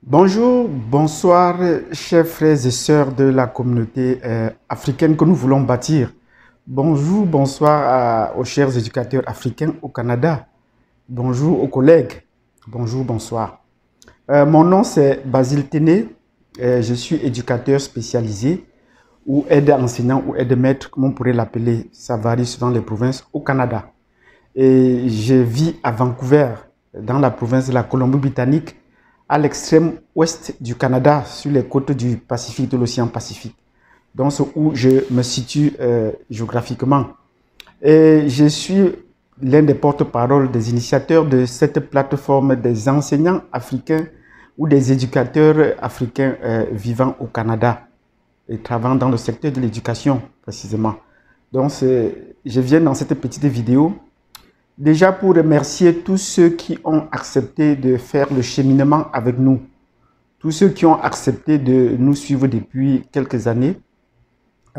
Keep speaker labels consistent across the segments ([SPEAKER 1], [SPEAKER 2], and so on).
[SPEAKER 1] Bonjour, bonsoir, chers frères et sœurs de la communauté africaine que nous voulons bâtir. Bonjour, bonsoir aux chers éducateurs africains au Canada. Bonjour aux collègues. Bonjour, bonsoir. Mon nom c'est Basile Téné. Je suis éducateur spécialisé ou aide enseignant ou aide maître, comme on pourrait l'appeler. Ça varie suivant les provinces au Canada. Et je vis à Vancouver, dans la province de la Colombie-Britannique, à l'extrême ouest du Canada, sur les côtes du Pacifique, de l'océan Pacifique. Donc, c'est où je me situe géographiquement. Et je suis l'un des porte-parole des initiateurs de cette plateforme des enseignants africains ou des éducateurs africains vivant au Canada et travaillant dans le secteur de l'éducation, précisément. Donc, je viens dans cette petite vidéo déjà pour remercier tous ceux qui ont accepté de faire le cheminement avec nous, tous ceux qui ont accepté de nous suivre depuis quelques années,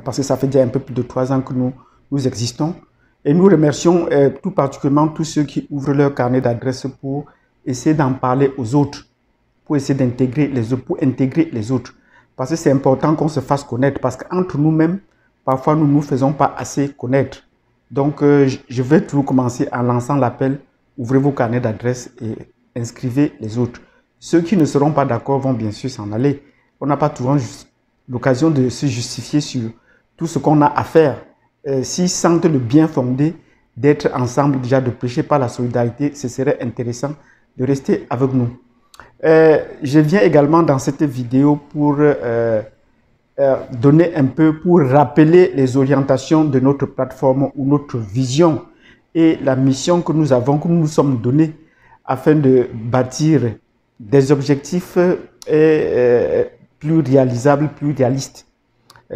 [SPEAKER 1] parce que ça fait déjà un peu plus de 3 ans que nous existons. Et nous remercions tout particulièrement tous ceux qui ouvrent leur carnet d'adresses pour essayer d'en parler aux autres, pour essayer d'intégrer les autres, pour intégrer les autres. Parce que c'est important qu'on se fasse connaître, parce qu'entre nous-mêmes, parfois nous ne nous faisons pas assez connaître. Donc, je vais toujours commencer en lançant l'appel. Ouvrez vos carnets d'adresses et inscrivez les autres. Ceux qui ne seront pas d'accord vont bien sûr s'en aller. On n'a pas toujours l'occasion de se justifier sur tout ce qu'on a à faire. S'ils sentent le bien fondé d'être ensemble, déjà de prêcher par la solidarité, ce serait intéressant de rester avec nous. Je viens également dans cette vidéo pour donner un peu, pour rappeler les orientations de notre plateforme ou notre vision et la mission que nous avons, que nous nous sommes donnés afin de bâtir des objectifs plus réalisables, plus réalistes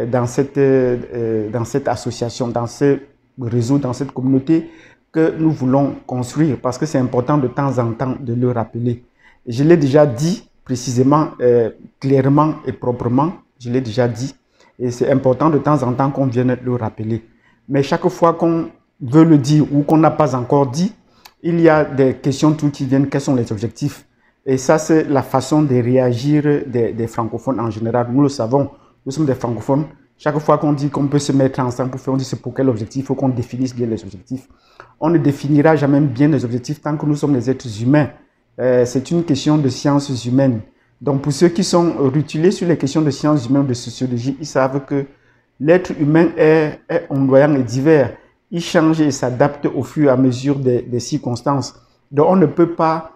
[SPEAKER 1] dans cette association, dans ce réseau, dans cette communauté que nous voulons construire, parce que c'est important de temps en temps de le rappeler. Je l'ai déjà dit précisément, clairement et proprement. Je l'ai déjà dit, et c'est important de temps en temps qu'on vienne le rappeler. Mais chaque fois qu'on veut le dire ou qu'on n'a pas encore dit, il y a des questions qui viennent, quels sont les objectifs? Et ça, c'est la façon de réagir des francophones en général. Nous le savons, nous sommes des francophones. Chaque fois qu'on dit qu'on peut se mettre ensemble pour faire, on dit c'est pour quel objectif, il faut qu'on définisse bien les objectifs. On ne définira jamais bien les objectifs tant que nous sommes des êtres humains. C'est une question de sciences humaines. Donc, pour ceux qui sont rutulés sur les questions de sciences humaines ou de sociologie, ils savent que l'être humain est ondoyant et divers. Il change et s'adapte au fur et à mesure des circonstances. Donc, on ne peut pas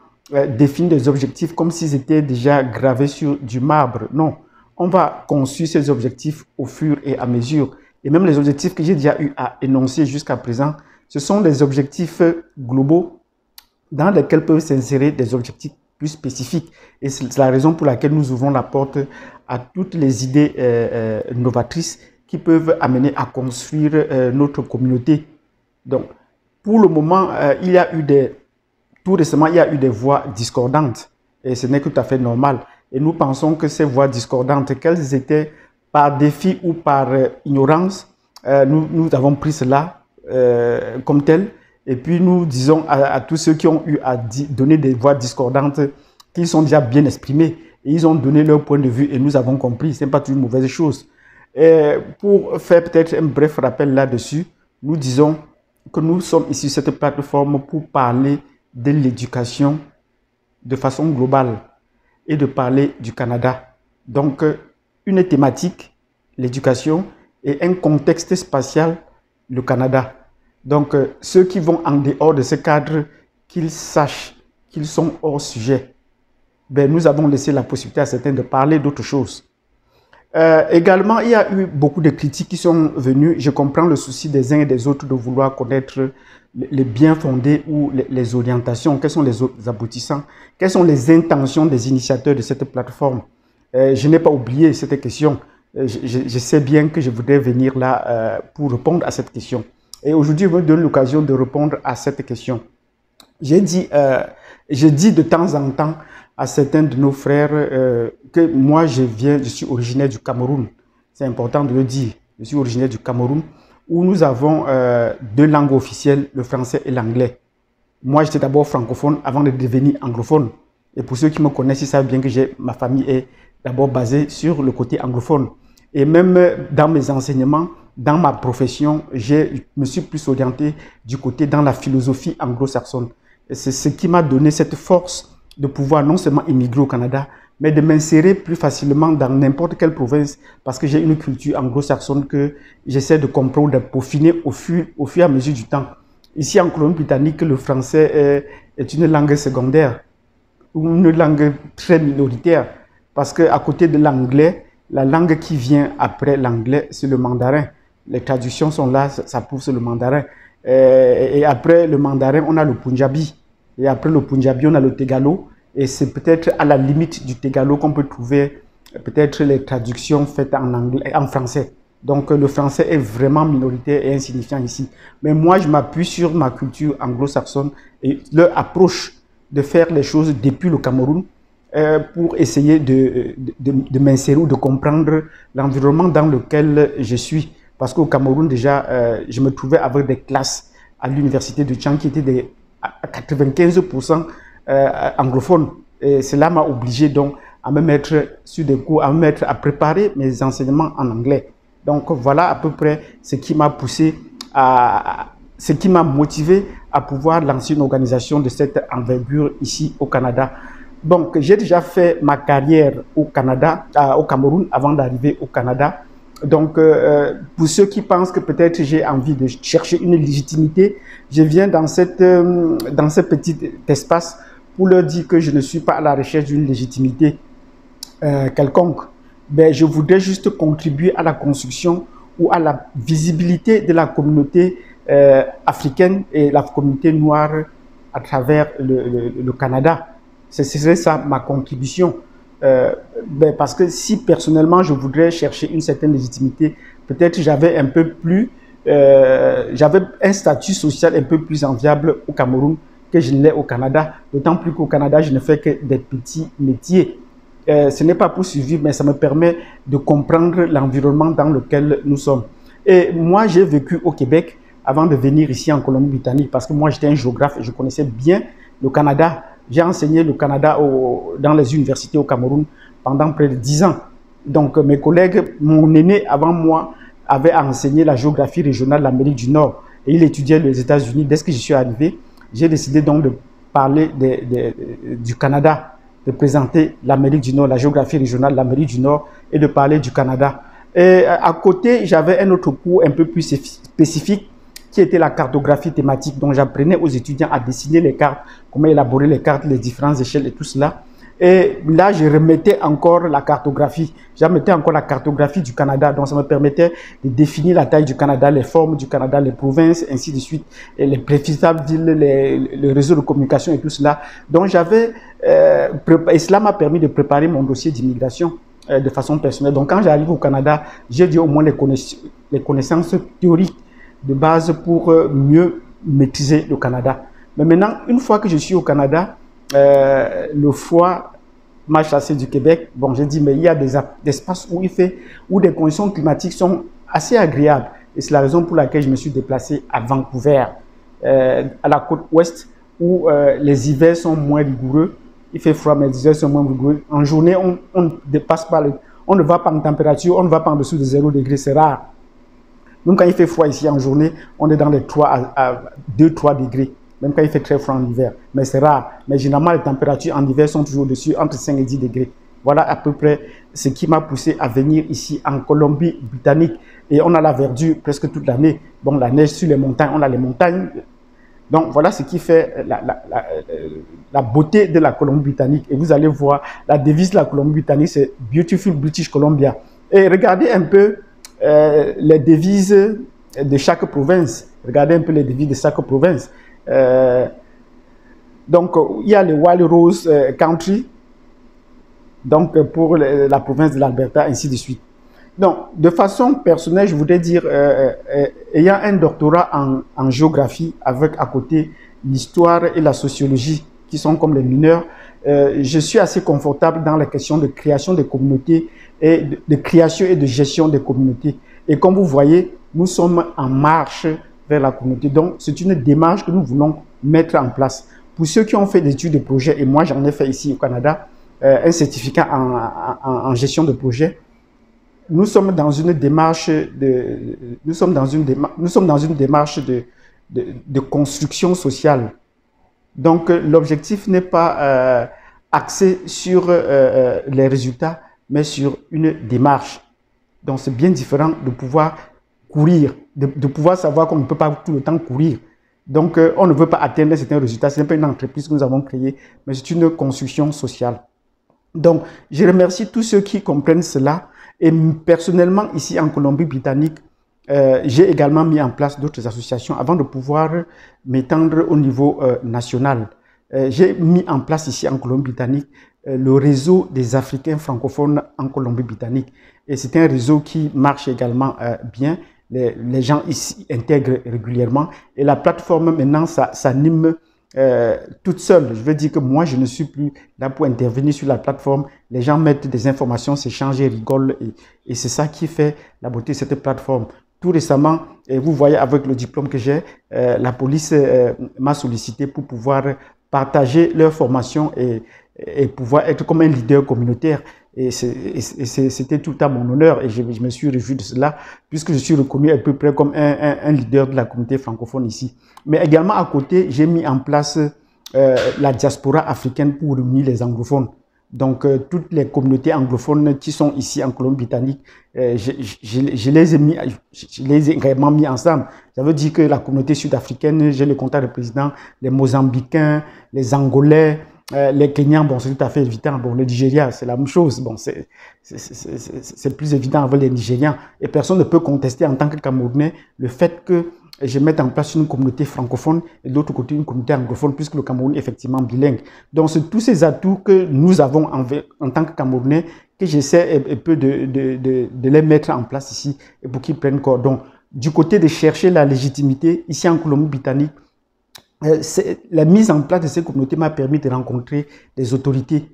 [SPEAKER 1] définir des objectifs comme s'ils étaient déjà gravés sur du marbre. Non, on va construire ces objectifs au fur et à mesure. Et même les objectifs que j'ai déjà eu à énoncer jusqu'à présent, ce sont des objectifs globaux dans lesquels peuvent s'insérer des objectifs plus spécifique. Et c'est la raison pour laquelle nous ouvrons la porte à toutes les idées novatrices qui peuvent amener à construire notre communauté. Donc, pour le moment, tout récemment, il y a eu des voix discordantes. Et ce n'est que tout à fait normal. Et nous pensons que ces voix discordantes, qu'elles étaient par défi ou par ignorance, nous avons pris cela comme tel. Et puis nous disons à tous ceux qui ont eu à donner des voix discordantes qu'ils sont déjà bien exprimés et ils ont donné leur point de vue et nous avons compris. Ce n'est pas une mauvaise chose. Et pour faire peut-être un bref rappel là-dessus, nous disons que nous sommes ici sur cette plateforme pour parler de l'éducation de façon globale et de parler du Canada. Donc, une thématique, l'éducation, et un contexte spatial, le Canada. Donc, ceux qui vont en dehors de ce cadre, qu'ils sachent qu'ils sont hors sujet. Ben, nous avons laissé la possibilité à certains de parler d'autres choses. Également, il y a eu beaucoup de critiques qui sont venues. Je comprends le souci des uns et des autres de vouloir connaître les bien fondés ou les orientations, quels sont les aboutissants, quelles sont les intentions des initiateurs de cette plateforme. Je n'ai pas oublié cette question. Je sais bien que je voudrais venir là pour répondre à cette question. Et aujourd'hui, je me donne l'occasion de répondre à cette question. Je dis de temps en temps à certains de nos frères que moi, je suis originaire du Cameroun. C'est important de le dire. Je suis originaire du Cameroun, où nous avons 2 langues officielles, le français et l'anglais. Moi, j'étais d'abord francophone avant de devenir anglophone. Et pour ceux qui me connaissent, ils savent bien que ma famille est d'abord basée sur le côté anglophone. Et même dans mes enseignements, dans ma profession, je me suis plus orienté du côté dans la philosophie anglo-saxonne. C'est ce qui m'a donné cette force de pouvoir non seulement immigrer au Canada, mais de m'insérer plus facilement dans n'importe quelle province parce que j'ai une culture anglo-saxonne que j'essaie de comprendre, de peaufiner au fur et à mesure du temps. Ici en Colombie-Britannique, le français est une langue secondaire, une langue très minoritaire parce qu'à côté de l'anglais, la langue qui vient après l'anglais, c'est le mandarin. Les traductions sont là, ça prouve c'est le mandarin. Et après le mandarin, on a le punjabi. Et après le punjabi, on a le tegalo. Et c'est peut-être à la limite du tegalo qu'on peut trouver peut-être les traductions faites en anglais, en français. Donc le français est vraiment minoritaire et insignifiant ici. Mais moi, je m'appuie sur ma culture anglo-saxonne et leur approche de faire les choses depuis le Cameroun pour essayer de m'insérer ou de comprendre l'environnement dans lequel je suis. Parce qu'au Cameroun, déjà, je me trouvais avec des classes à l'université de Tchang qui étaient à 95% anglophones. Et cela m'a obligé donc à me mettre sur des cours, à préparer mes enseignements en anglais. Donc voilà à peu près ce qui m'a poussé ce qui m'a motivé à pouvoir lancer une organisation de cette envergure ici au Canada. Donc j'ai déjà fait ma carrière au Canada, au Cameroun avant d'arriver au Canada. Donc, pour ceux qui pensent que peut-être j'ai envie de chercher une légitimité, je viens dans ce petit espace pour leur dire que je ne suis pas à la recherche d'une légitimité quelconque. Ben, je voudrais juste contribuer à la construction ou à la visibilité de la communauté africaine et la communauté noire à travers le Canada. Ce serait ça ma contribution. Parce que si personnellement je voudrais chercher une certaine légitimité, peut-être j'avais j'avais un statut social un peu plus enviable au Cameroun que je ne l'ai au Canada, d'autant plus qu'au Canada je ne fais que des petits métiers. Ce n'est pas pour survivre, mais ça me permet de comprendre l'environnement dans lequel nous sommes. Et moi j'ai vécu au Québec avant de venir ici en Colombie-Britannique parce que moi j'étais un géographe et je connaissais bien le Canada. J'ai enseigné le Canada dans les universités au Cameroun pendant près de 10 ans. Donc mes collègues, mon aîné avant moi, avait enseigné la géographie régionale de l'Amérique du Nord. Et il étudiait les États-Unis. Dès que je suis arrivé, j'ai décidé donc de parler du Canada, de présenter l'Amérique du Nord, la géographie régionale de l'Amérique du Nord et de parler du Canada. Et à côté, j'avais un autre cours un peu plus spécifique qui était la cartographie thématique. Donc, j'apprenais aux étudiants à dessiner les cartes, comment élaborer les cartes, les différentes échelles et tout cela. Et là, je remettais encore la cartographie. Je remettais encore la cartographie du Canada. Donc, ça me permettait de définir la taille du Canada, les formes du Canada, les provinces, ainsi de suite, et les précisables villes, le réseau de communication et tout cela. Donc, et cela m'a permis de préparer mon dossier d'immigration de façon personnelle. Donc, quand j'arrive au Canada, j'ai dû au moins les connaissances théoriques de base pour mieux maîtriser le Canada. Mais maintenant, une fois que je suis au Canada, le froid m'a chassé du Québec. Bon, j'ai dit, mais il y a des espaces où des conditions climatiques sont assez agréables. Et c'est la raison pour laquelle je me suis déplacé à Vancouver, à la côte ouest, où les hivers sont moins rigoureux. Il fait froid, mais les hivers sont moins rigoureux. En journée, on ne va pas en température, on ne va pas en dessous de 0 degré, c'est rare. Même quand il fait froid ici en journée, on est dans les 3 à 2-3 degrés. Même quand il fait très froid en hiver. Mais c'est rare. Mais généralement, les températures en hiver sont toujours au-dessus, entre 5 et 10 degrés. Voilà à peu près ce qui m'a poussé à venir ici en Colombie-Britannique. Et on a la verdure presque toute l'année. Bon, la neige sur les montagnes, on a les montagnes. Donc voilà ce qui fait la beauté de la Colombie-Britannique. Et vous allez voir, la devise de la Colombie-Britannique, c'est « Beautiful British Columbia ». Et regardez un peu les devises de chaque province. Regardez un peu les devises de chaque province. Donc, il y a le Wild Rose Country, donc pour la province de l'Alberta, ainsi de suite. Donc, de façon personnelle, je voudrais dire, ayant un doctorat en géographie avec à côté l'histoire et la sociologie, qui sont comme les mineurs, je suis assez confortable dans la question de création des communautés et de création et de gestion des communautés. Et comme vous voyez, nous sommes en marche vers la communauté. Donc, c'est une démarche que nous voulons mettre en place. pour ceux qui ont fait des études de projet, et moi j'en ai fait ici au Canada, un certificat en gestion de projet, nous sommes dans une démarche de construction sociale. Donc, l'objectif n'est pas axé sur les résultats, mais sur une démarche. Donc, c'est bien différent de pouvoir courir, de pouvoir savoir qu'on ne peut pas tout le temps courir. Donc, on ne veut pas atteindre certains résultats. Ce n'est pas une entreprise que nous avons créée, mais c'est une construction sociale. Donc, je remercie tous ceux qui comprennent cela. Et personnellement, ici en Colombie-Britannique, j'ai également mis en place d'autres associations avant de pouvoir m'étendre au niveau national. J'ai mis en place ici en Colombie-Britannique le réseau des Africains francophones en Colombie-Britannique. Et c'est un réseau qui marche également bien. Les gens ici intègrent régulièrement. Et la plateforme maintenant, ça s'anime toute seule. Je veux dire que moi, je ne suis plus là pour intervenir sur la plateforme. Les gens mettent des informations, s'échangent et rigolent. Et c'est ça qui fait la beauté de cette plateforme. Tout récemment, vous voyez avec le diplôme que j'ai, la police m'a sollicité pour pouvoir partager leur formation et pouvoir être comme un leader communautaire. Et c'était tout à mon honneur et je me suis réjoui de cela puisque je suis reconnu à peu près comme un leader de la communauté francophone ici. Mais également à côté, j'ai mis en place la diaspora africaine pour réunir les anglophones. Donc, toutes les communautés anglophones qui sont ici en Colombie-Britannique, je les ai vraiment mis ensemble. Ça veut dire que la communauté sud-africaine, j'ai le contact du président, les Mozambicains, les Angolais, les Kenyans, bon, c'est tout à fait évident. Bon, le Nigeria, c'est la même chose. Bon, c'est plus évident avec les Nigérians. Et personne ne peut contester en tant que Camerounais le fait que je mette en place une communauté francophone et de l'autre côté une communauté anglophone, puisque le Cameroun est effectivement bilingue. Donc, c'est tous ces atouts que nous avons en tant que Camerounais que j'essaie un peu de les mettre en place ici et pour qu'ils prennent corps. Donc, du côté de chercher la légitimité, ici en Colombie-Britannique, la mise en place de ces communautés m'a permis de rencontrer des autorités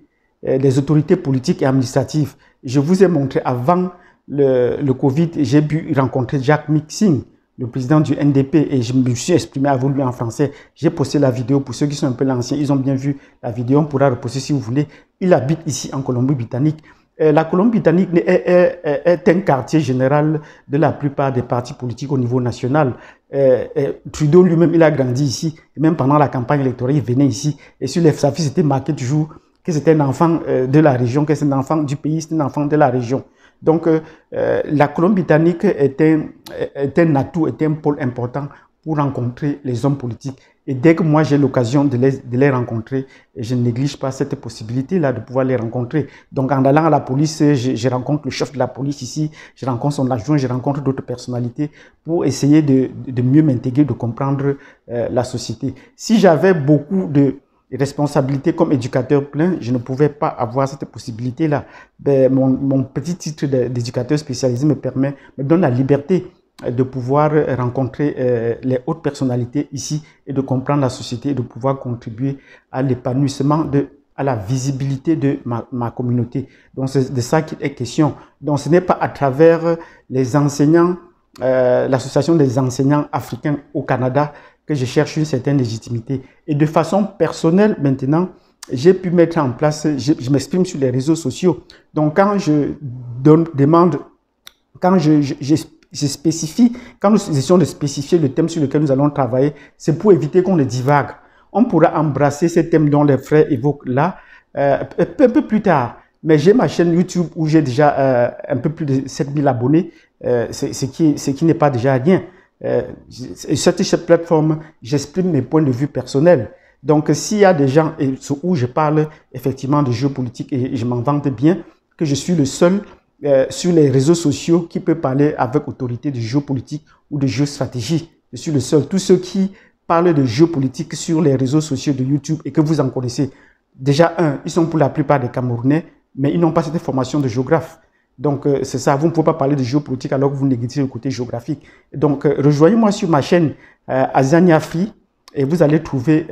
[SPEAKER 1] politiques et administratives. Je vous ai montré avant le Covid, j'ai pu rencontrer Jacques Mixing, le président du NDP, et je me suis exprimé à vous lui en français. J'ai posté la vidéo pour ceux qui sont un peu anciens, ils ont bien vu la vidéo, on pourra reposter si vous voulez. Il habite ici en Colombie-Britannique. La Colombie-Britannique est un quartier général de la plupart des partis politiques au niveau national. Trudeau lui-même, il a grandi ici. Et même pendant la campagne électorale, il venait ici. Et sur les affiches, c'était marqué toujours que c'était un enfant de la région, que c'est un enfant du pays, c'est un enfant de la région. Donc, la Colombie-Britannique est un atout, est un pôle important pour rencontrer les hommes politiques. Et dès que moi j'ai l'occasion de les rencontrer, je ne néglige pas cette possibilité-là de pouvoir les rencontrer. Donc en allant à la police, je rencontre le chef de la police ici, je rencontre son adjoint, je rencontre d'autres personnalités pour essayer de mieux m'intégrer, de comprendre la société. Si j'avais beaucoup de responsabilités comme éducateur plein, je ne pouvais pas avoir cette possibilité-là. Mon petit titre d'éducateur spécialisé me donne la liberté de pouvoir rencontrer les hautes personnalités ici et de comprendre la société et de pouvoir contribuer à l'épanouissement, à la visibilité de ma communauté. Donc, c'est de ça qu'il est question. Donc, ce n'est pas à travers les enseignants, l'association des enseignants africains au Canada que je cherche une certaine légitimité. Et de façon personnelle, maintenant, j'ai pu mettre en place, je m'exprime sur les réseaux sociaux. Donc, quand je demande, quand je spécifie, quand nous essayons de spécifier le thème sur lequel nous allons travailler, c'est pour éviter qu'on le divague. On pourra embrasser ces thèmes dont les frères évoquent là un peu plus tard. Mais j'ai ma chaîne YouTube où j'ai déjà un peu plus de 7000 abonnés, ce qui n'est pas déjà rien. Cette plateforme, j'exprime mes points de vue personnels. Donc, s'il y a des gens où je parle effectivement de géopolitique et je m'en vante bien, que je suis le seul sur les réseaux sociaux qui peut parler avec autorité de géopolitique ou de géostratégie. Je suis le seul. Tous ceux qui parlent de géopolitique sur les réseaux sociaux de YouTube et que vous en connaissez, déjà ils sont pour la plupart des Camerounais, mais ils n'ont pas cette formation de géographe. Donc, c'est ça, vous ne pouvez pas parler de géopolitique alors que vous négligez le côté géographique. Donc, rejoignez-moi sur ma chaîne Azania Free et vous allez trouver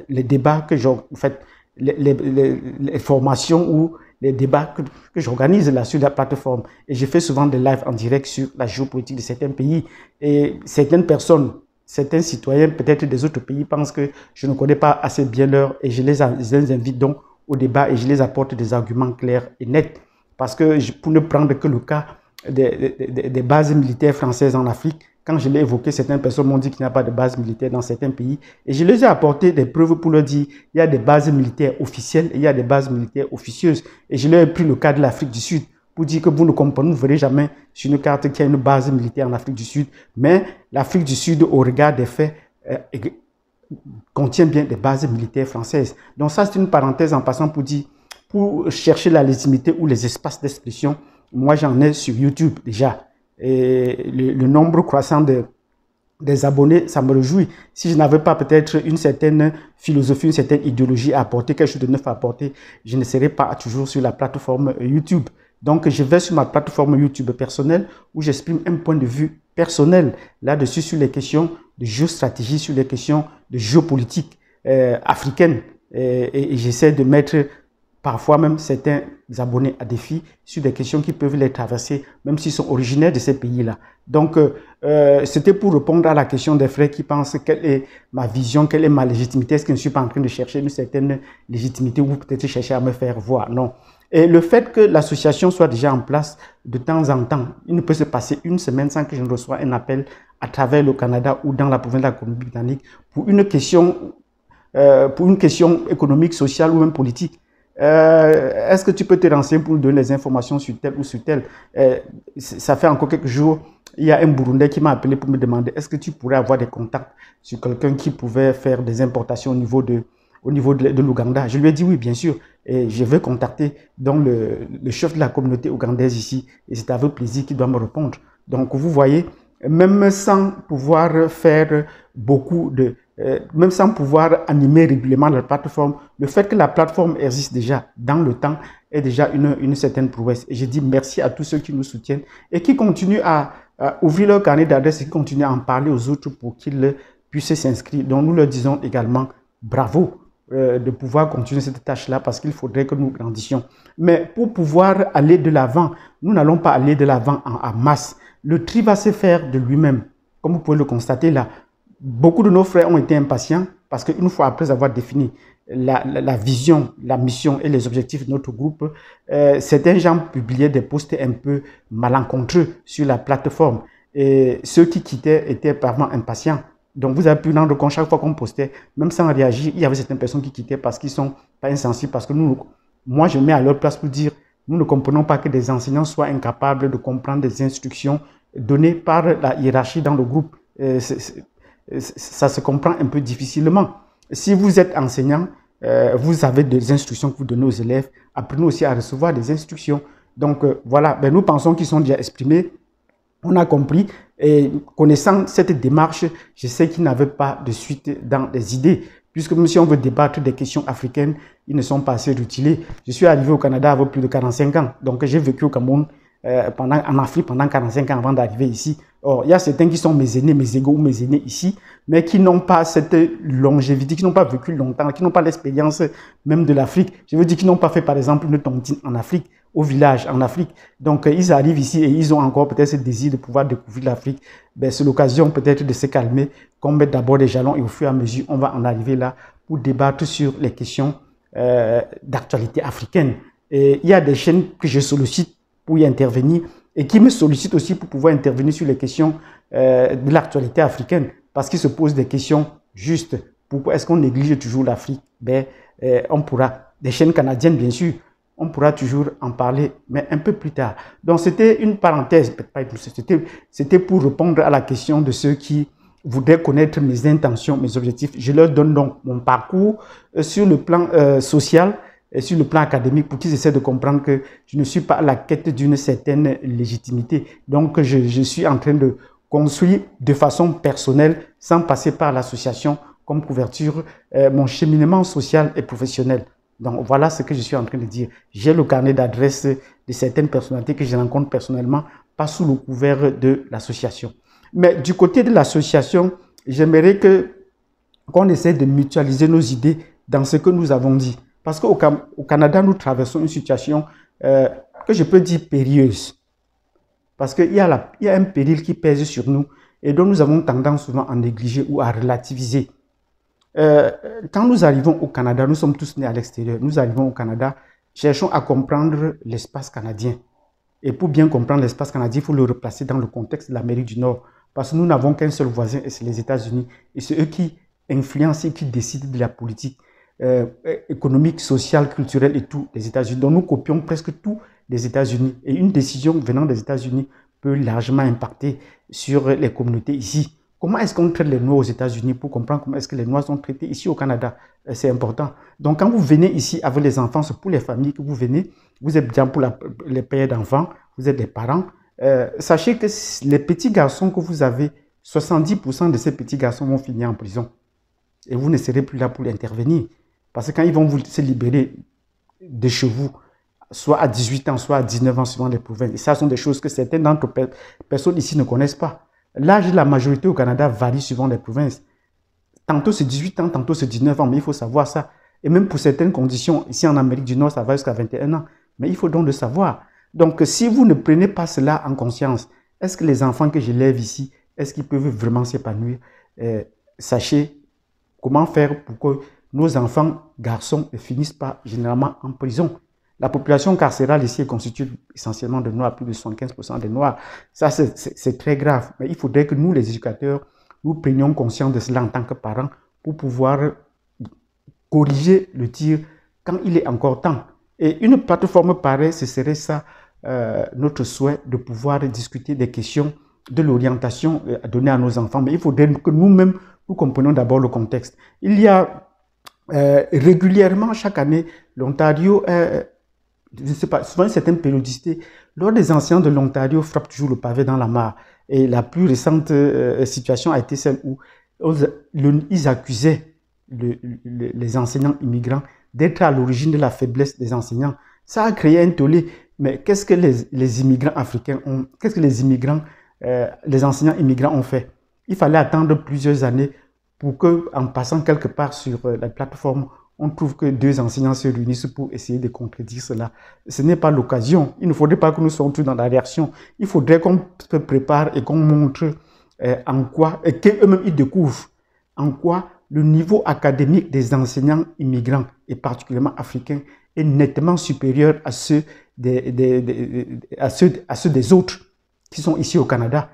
[SPEAKER 1] les débats que en fait, les formations ou les débats que j'organise là sur la plateforme. Et je fais souvent des lives en direct sur la géopolitique de certains pays. Et certaines personnes certains citoyens, peut-être des autres pays, pensent que je ne connais pas assez bien l'heure et je les invite donc au débat et je les apporte des arguments clairs et nets. Parce que pour ne prendre que le cas des bases militaires françaises en Afrique, quand je l'ai évoqué, certaines personnes m'ont dit qu'il n'y a pas de base militaire dans certains pays. Et je les ai apporté des preuves pour leur dire il y a des bases militaires officielles et il y a des bases militaires officieuses. Et je leur ai pris le cas de l'Afrique du Sud pour dire que vous ne comprenez, vous ne verrez jamais sur une carte qu'il y a une base militaire en Afrique du Sud. Mais l'Afrique du Sud, au regard des faits, contient bien des bases militaires françaises. Donc ça, c'est une parenthèse en passant pour dire, pour chercher la légitimité ou les espaces d'expression, moi j'en ai sur YouTube déjà. Et le nombre croissant des abonnés, ça me réjouit. Si je n'avais pas peut-être une certaine philosophie, une certaine idéologie à apporter, quelque chose de neuf à apporter, je ne serais pas toujours sur la plateforme YouTube. Donc, je vais sur ma plateforme YouTube personnelle où j'exprime un point de vue personnel là-dessus sur les questions de géostratégie, sur les questions de géopolitique africaine. Et j'essaie de mettre parfois même certains abonnés à défi sur des questions qui peuvent les traverser, même s'ils sont originaires de ces pays-là. Donc, c'était pour répondre à la question des frères qui pensent quelle est ma vision, quelle est ma légitimité. Est-ce que je ne suis pas en train de chercher une certaine légitimité ou peut-être chercher à me faire voir? Non. Et le fait que l'association soit déjà en place de temps en temps, il ne peut se passer une semaine sans que je ne reçoive un appel à travers le Canada ou dans la province de la Colombie-Britannique pour une question économique, sociale ou même politique. Est-ce que tu peux te renseigner pour nous donner les informations sur tel ou sur tel? Ça fait encore quelques jours, il y a un Burundais qui m'a appelé pour me demander est-ce que tu pourrais avoir des contacts sur quelqu'un qui pouvait faire des importations au niveau de l'Ouganda. Je lui ai dit oui, bien sûr, et je vais contacter donc le chef de la communauté ougandaise ici, et c'est avec plaisir qu'il doit me répondre. Donc vous voyez, même sans pouvoir faire beaucoup même sans pouvoir animer régulièrement la plateforme, le fait que la plateforme existe déjà dans le temps est déjà une certaine prouesse. Et je dis merci à tous ceux qui nous soutiennent et qui continuent à ouvrir leur carnet d'adresses et qui continuent à en parler aux autres pour qu'ils puissent s'inscrire. Donc nous leur disons également bravo de pouvoir continuer cette tâche-là parce qu'il faudrait que nous grandissions. Mais pour pouvoir aller de l'avant, nous n'allons pas aller de l'avant en masse. Le tri va se faire de lui-même. Comme vous pouvez le constater là, beaucoup de nos frères ont été impatients parce qu'une fois après avoir défini la vision, la mission et les objectifs de notre groupe, certains gens publiaient des posts un peu malencontreux sur la plateforme. Et ceux qui quittaient étaient vraiment impatients. Donc vous avez pu rendre compte chaque fois qu'on postait, même sans réagir, il y avait certaines personnes qui quittaient parce qu'ils ne sont pas insensibles. Parce que moi je mets à leur place pour dire, nous ne comprenons pas que des enseignants soient incapables de comprendre des instructions données par la hiérarchie dans le groupe. Ça se comprend un peu difficilement. Si vous êtes enseignant, vous avez des instructions que vous donnez aux élèves, apprenez aussi à recevoir des instructions. Donc voilà, nous pensons qu'ils sont déjà exprimés, on a compris, et connaissant cette démarche, je sais qu'ils n'avaient pas de suite dans les idées, puisque même si on veut débattre des questions africaines, ils ne sont pas assez rutilés. Je suis arrivé au Canada avec plus de 45 ans, donc j'ai vécu au Cameroun, en Afrique pendant 45 ans avant d'arriver ici. Or, il y a certains qui sont mes aînés, mes égaux ou mes aînés ici, mais qui n'ont pas cette longévité, qui n'ont pas vécu longtemps, qui n'ont pas l'expérience même de l'Afrique. Je veux dire qu'ils n'ont pas fait, par exemple, une tontine en Afrique, au village en Afrique. Donc, ils arrivent ici et ils ont encore peut-être ce désir de pouvoir découvrir l'Afrique. C'est l'occasion peut-être de se calmer, qu'on mette d'abord des jalons et au fur et à mesure, on va en arriver là pour débattre sur les questions d'actualité africaine. Et il y a des chaînes que je sollicite pour y intervenir et qui me sollicitent aussi pour pouvoir intervenir sur les questions de l'actualité africaine parce qu'ils se posent des questions justes. Pourquoi est-ce qu'on néglige toujours l'Afrique? On pourra, des chaînes canadiennes bien sûr, on pourra toujours en parler, mais un peu plus tard. Donc c'était une parenthèse, c'était pour répondre à la question de ceux qui voudraient connaître mes intentions, mes objectifs. Je leur donne donc mon parcours sur le plan social, et sur le plan académique pour qu'ils essaient de comprendre que je ne suis pas à la quête d'une certaine légitimité. Donc, je suis en train de construire de façon personnelle, sans passer par l'association comme couverture, mon cheminement social et professionnel. Donc, voilà ce que je suis en train de dire. J'ai le carnet d'adresses de certaines personnalités que je rencontre personnellement, pas sous le couvert de l'association. Mais du côté de l'association, j'aimerais qu'on essaie de mutualiser nos idées dans ce que nous avons dit. Parce qu'au Canada, nous traversons une situation que je peux dire périlleuse. Parce qu'il y a un péril qui pèse sur nous. et dont nous avons tendance souvent à négliger ou à relativiser. Quand nous arrivons au Canada, nous sommes tous nés à l'extérieur, nous arrivons au Canada, cherchons à comprendre l'espace canadien. Et pour bien comprendre l'espace canadien, il faut le replacer dans le contexte de l'Amérique du Nord. Parce que nous n'avons qu'un seul voisin, et c'est les États-Unis. Et c'est eux qui influencent et qui décident de la politique économique, sociale, culturelle et tout des États-Unis. Donc nous copions presque tout des États-Unis. Et une décision venant des États-Unis peut largement impacter sur les communautés ici. Comment est-ce qu'on traite les Noirs aux États-Unis pour comprendre comment est-ce que les Noirs sont traités ici au Canada? C'est important. Donc quand vous venez ici avec les enfants, c'est pour les familles que vous venez. Vous êtes bien pour les pères d'enfants, vous êtes des parents. Sachez que les petits garçons que vous avez, 70% de ces petits garçons vont finir en prison. Et vous ne serez plus là pour intervenir. Parce que quand ils vont vous se libérer de chez vous, soit à 18 ans, soit à 19 ans, suivant les provinces, et ça sont des choses que certaines d'entre personnes ici ne connaissent pas. L'âge de la majorité au Canada varie suivant les provinces. Tantôt c'est 18 ans, tantôt c'est 19 ans, mais il faut savoir ça. Et même pour certaines conditions, ici en Amérique du Nord, ça va jusqu'à 21 ans. Mais il faut donc le savoir. Donc, si vous ne prenez pas cela en conscience, est-ce que les enfants que j'élève ici, est-ce qu'ils peuvent vraiment s'épanouir? Sachez comment faire pour que nos enfants garçons ne finissent pas généralement en prison. La population carcérale ici est constituée essentiellement de Noirs, plus de 75% des Noirs. Ça, c'est très grave. Mais il faudrait que nous, les éducateurs, nous prenions conscience de cela en tant que parents pour pouvoir corriger le tir quand il est encore temps. Et une plateforme pareille, ce serait ça, notre souhait de pouvoir discuter des questions de l'orientation à donner à nos enfants. Mais il faudrait que nous-mêmes, nous comprenions d'abord le contexte. Il y a régulièrement, chaque année, l'Ontario, je ne sais pas, souvent une certaine périodicité, lors des anciens de l'Ontario frappent toujours le pavé dans la mare. Et la plus récente situation a été celle où ils accusaient les enseignants immigrants d'être à l'origine de la faiblesse des enseignants. Ça a créé un tollé. Mais qu'est-ce que les immigrants africains ont, qu'est-ce que les enseignants immigrants ont fait? Il fallait attendre plusieurs années pour que, en passant quelque part sur la plateforme, on trouve que deux enseignants se réunissent pour essayer de contredire cela. Ce n'est pas l'occasion. Il ne faudrait pas que nous soyons tous dans la réaction. Il faudrait qu'on se prépare et qu'on montre en quoi, et qu'eux-mêmes ils découvrent en quoi le niveau académique des enseignants immigrants, et particulièrement africains, est nettement supérieur à ceux des autres qui sont ici au Canada.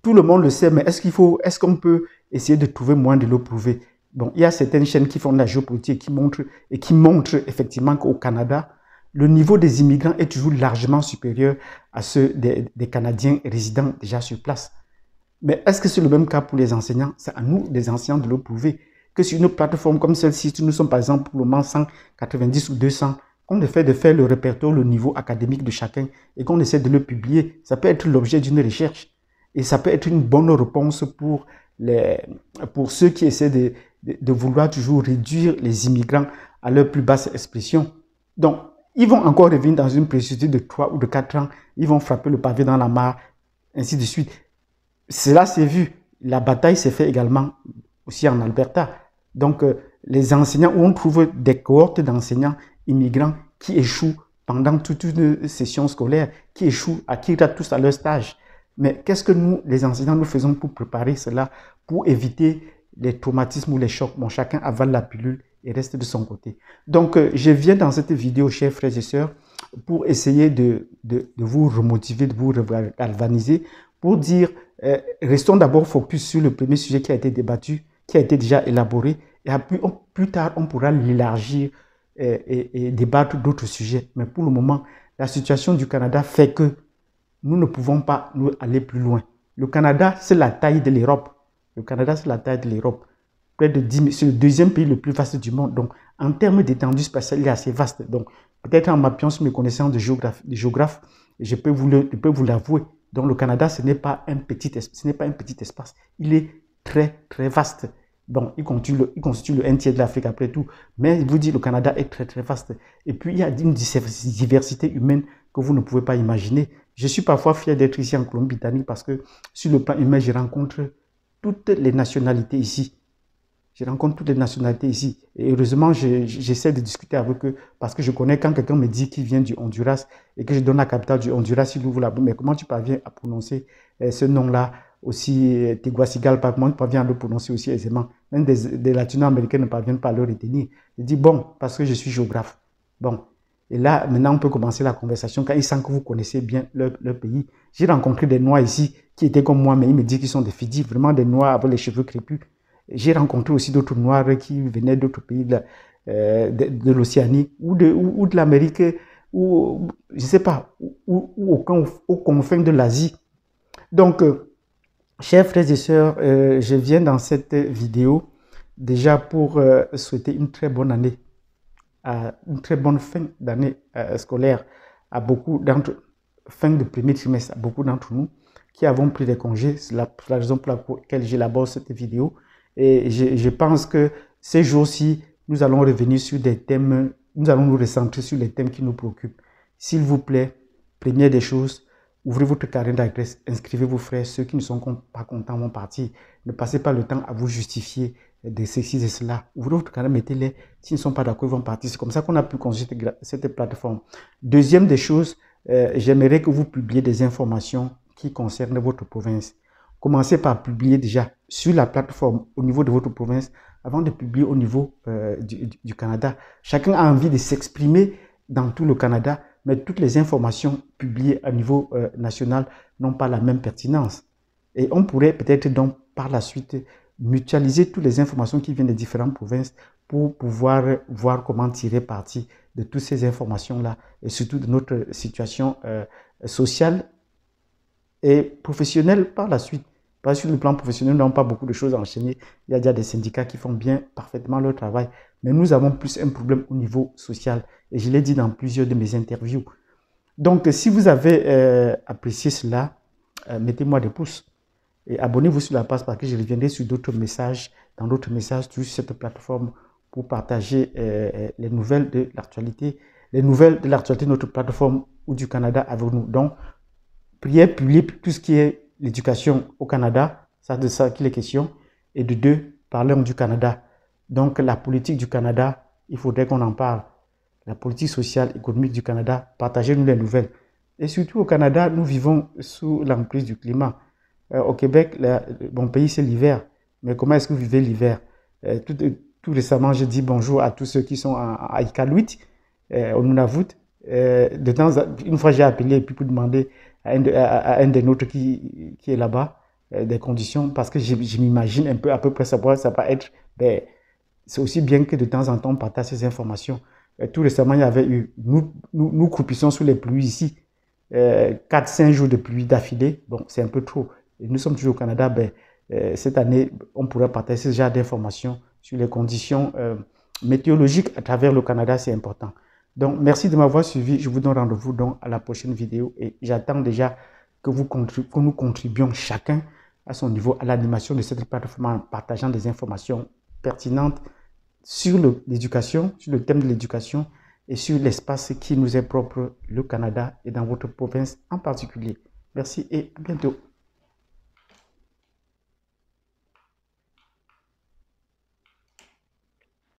[SPEAKER 1] Tout le monde le sait, mais est-ce qu'on peut essayer de trouver moyen de le prouver? Bon, il y a certaines chaînes qui font de la géopolitique et qui montrent effectivement qu'au Canada, le niveau des immigrants est toujours largement supérieur à ceux des Canadiens résidant déjà sur place. Mais est-ce que c'est le même cas pour les enseignants? C'est à nous, les enseignants, de le prouver. Que sur une plateforme comme celle-ci, si nous sommes par exemple pour le moment 190 ou 200, qu'on essaie de faire le répertoire, le niveau académique de chacun et qu'on essaie de le publier, ça peut être l'objet d'une recherche. Et ça peut être une bonne réponse pour ceux qui essaient de vouloir toujours réduire les immigrants à leur plus basse expression. Donc, ils vont encore revenir dans une précipité de 3 ou de 4 ans, ils vont frapper le pavé dans la mare, ainsi de suite. Cela s'est vu. La bataille s'est faite également aussi en Alberta. Donc, les enseignants, où on trouve des cohortes d'enseignants immigrants qui échouent pendant toute une session scolaire, qui échouent, qui ratent tous à leur stage. Mais qu'est-ce que nous, les enseignants, nous faisons pour préparer cela, pour éviter les traumatismes ou les chocs? Bon, chacun avale la pilule et reste de son côté. Donc, je viens dans cette vidéo, chers frères et sœurs, pour essayer de vous remotiver, de vous galvaniser, pour dire, restons d'abord focus sur le premier sujet qui a été débattu, qui a été déjà élaboré, et plus tard, on pourra l'élargir et débattre d'autres sujets. Mais pour le moment, la situation du Canada fait que nous ne pouvons pas nous aller plus loin. Le Canada, c'est la taille de l'Europe. Le Canada, c'est la taille de l'Europe. Près de 10 000, c'est le deuxième pays le plus vaste du monde. Donc, en termes d'étendue spatiale, il est assez vaste. Donc, peut-être en m'appuyant sur mes connaissances de géographe, je peux vous l'avouer. Donc, le Canada, ce n'est pas un petit espace. Il est très, très vaste. Bon, il constitue le 1/3 de l'Afrique après tout. Mais je vous dis, le Canada est très, très vaste. Et puis, il y a une diversité humaine que vous ne pouvez pas imaginer. Je suis parfois fier d'être ici en Colombie-Britannique parce que sur le plan humain, je rencontre toutes les nationalités ici. Je rencontre toutes les nationalités ici. Et heureusement, j'essaie de discuter avec eux parce que je connais quand quelqu'un me dit qu'il vient du Honduras et que je donne la capitale du Honduras, il ouvre la bouche. Mais comment tu parviens à prononcer ce nom-là? aussi Tegucigalpa, par contre, parvient à le prononcer aussi aisément. Même des latino-américains ne parviennent pas à le retenir. Je dis, bon, parce que je suis géographe. Bon. Et là, maintenant, on peut commencer la conversation quand ils sentent que vous connaissez bien leur pays. J'ai rencontré des Noirs ici qui étaient comme moi, mais ils me disent qu'ils sont des Fidji, vraiment des Noirs avec les cheveux crépus. J'ai rencontré aussi d'autres Noirs qui venaient d'autres pays de l'Océanie ou de l'Amérique, ou je ne sais pas, ou aux confins de l'Asie. Donc, chers frères et sœurs, je viens dans cette vidéo déjà pour souhaiter une très bonne année, une très bonne fin d'année scolaire à beaucoup d'entre fin de premier trimestre à beaucoup d'entre nous qui avons pris des congés. C'est la raison pour laquelle j'élabore cette vidéo. Et je pense que ces jours-ci, nous allons revenir sur des thèmes, nous allons nous recentrer sur les thèmes qui nous préoccupent. S'il vous plaît, première des choses, ouvrez votre carnet d'adresse, inscrivez vos frères. Ceux qui ne sont pas contents vont partir. Ne passez pas le temps à vous justifier de ceci et cela. Ouvrez votre carnet, mettez-les. S'ils ne sont pas d'accord, ils vont partir. C'est comme ça qu'on a pu construire cette plateforme. Deuxième des choses, j'aimerais que vous publiez des informations qui concernent votre province. Commencez par publier déjà sur la plateforme au niveau de votre province avant de publier au niveau du Canada. Chacun a envie de s'exprimer dans tout le Canada, mais toutes les informations publiées à niveau national n'ont pas la même pertinence. Et on pourrait peut-être donc par la suite mutualiser toutes les informations qui viennent des différentes provinces pour pouvoir voir comment tirer parti de toutes ces informations-là et surtout de notre situation sociale et professionnelle par la suite. Parce que sur le plan professionnel, nous n'avons pas beaucoup de choses à enchaîner. Il y a déjà des syndicats qui font bien, parfaitement leur travail. Mais nous avons plus un problème au niveau social. Et je l'ai dit dans plusieurs de mes interviews. Donc, si vous avez apprécié cela, mettez-moi des pouces. Et abonnez-vous sur la page parce que je reviendrai sur d'autres messages, dans d'autres messages sur cette plateforme pour partager les nouvelles de l'actualité, de notre plateforme ou du Canada avec nous. Donc, priez, publiez tout ce qui est l'éducation au Canada, ça de ça qu'il est question. Et de deux, parlons du Canada. Donc, la politique du Canada, il faudrait qu'on en parle. La politique sociale, économique du Canada, partagez-nous les nouvelles. Et surtout au Canada, nous vivons sous l'emprise du climat. Au Québec, mon pays, c'est l'hiver. Mais comment est-ce que vous vivez l'hiver? Tout récemment, j'ai dit bonjour à tous ceux qui sont à Iqaluit, au Nunavut. Une fois, j'ai appelé et puis pour demander à un des nôtres qui est là-bas des conditions, parce que je m'imagine un peu à peu près ça va être, c'est aussi bien que de temps en temps on partage ces informations. Tout récemment, il y avait eu, nous croupissons sous les pluies ici, 4-5 jours de pluie d'affilée, bon c'est un peu trop. Et nous sommes toujours au Canada, cette année on pourrait partager ce genre d'informations sur les conditions météorologiques à travers le Canada, c'est important. Donc, merci de m'avoir suivi. Je vous donne rendez-vous donc à la prochaine vidéo et j'attends déjà que nous contribuions chacun à son niveau à l'animation de cette plateforme en partageant des informations pertinentes sur l'éducation, sur le thème de l'éducation et sur l'espace qui nous est propre, le Canada et dans votre province en particulier. Merci et à bientôt.